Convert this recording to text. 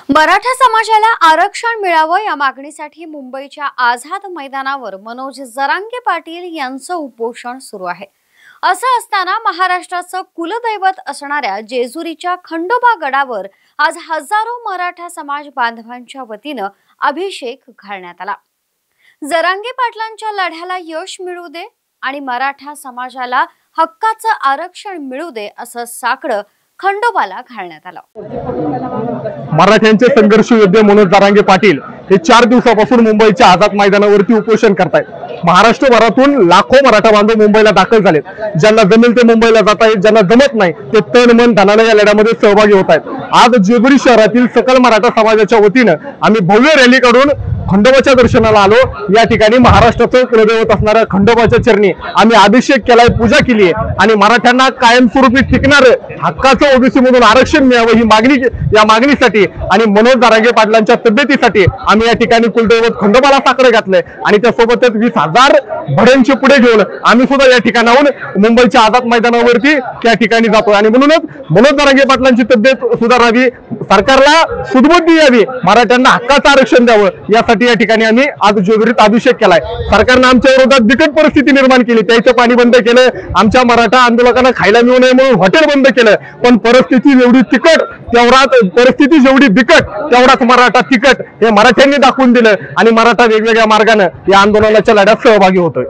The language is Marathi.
मराठा समाजाला आरक्षण मिळावं या मागणीसाठी मुंबईच्या आझाद मैदानावर मनोज जरांगे पाटील यांचं उपोषण सुरू आहे। असं असताना महाराष्ट्राचं कुलदैवत असणाऱ्या जेजुरीच्या खंडोबा गडावर आज हजारो मराठा समाज बांधवांच्या वतीनं अभिषेक घालण्यात आला। जरांगे पाटलांच्या लढ्याला यश मिळू दे आणि मराठा समाजाला हक्काचं आरक्षण मिळू दे असं साकडं खंडोबाला घालण्यात आलं। मराठ्यांचे संघर्ष योद्धे मनोज जरांगे पाटील हे 4 दिवसापासून मुंबईच्या आझाद मैदानावरती उपोषण करतायत। महाराष्ट्रभरातून लाखो मराठा बांधव मुंबईला दाखल झालेत। ज्यांना जमेल ते मुंबईला जात आहेत, ज्यांना जमत नाही ते तन मन धनाने या लढ्यामध्ये सहभागी होत आहेत। आज जेजुरी शहरातील सकल मराठा समाजाच्या वतीनं आम्ही भव्य रॅली काढून खंडोबाच्या दर्शनाला आलो। या ठिकाणी महाराष्ट्राचं कुलदैवत असणाऱ्या खंडोबाच्या चरणी आम्ही अभिषेक केलाय, पूजा केली आहे आणि मराठ्यांना कायमस्वरूपी टिकणारं हक्काचं ओबीसी मधून आरक्षण मिळावं ही मागणी, या मागणीसाठी आणि मनोज जरांगे पाटलांच्या तब्येतीसाठी आम्ही या ठिकाणी कुलदैवत खंडोबाला साकडं घातलंय आणि त्यासोबतच 20,000 भड्यांचे पुढे घेऊन आम्ही सुद्धा या ठिकाणाहून मुंबईच्या आझाद मैदानावरती त्या ठिकाणी जातोय आणि म्हणूनच मनोज जरांगे पाटलांची तब्येत सुधारावी, सरकारला सुदबुद्धी यावी, मराठ्यांना हक्काचं आरक्षण द्यावं यासाठी या ठिकाणी आम्ही आज जेजुरीत अभिषेक केलाय। सरकारने आमच्या विरोधात बिकट परिस्थिती निर्माण केली, त्याचं पाणी बंद केलं, आमच्या मराठा आंदोलकांना खायला मिळू नये म्हणून हॉटेल बंद केलं, पण परिस्थिती जेवढी तिखट तेवढाच परिस्थिती जेवढी बिकट तेवढाच मराठा तिखट हे मराठ्यांनी दाखवून दिलं आणि मराठा वेगवेगळ्या मार्गाने या आंदोलनाच्या लढ्यात सहभागी होतोय।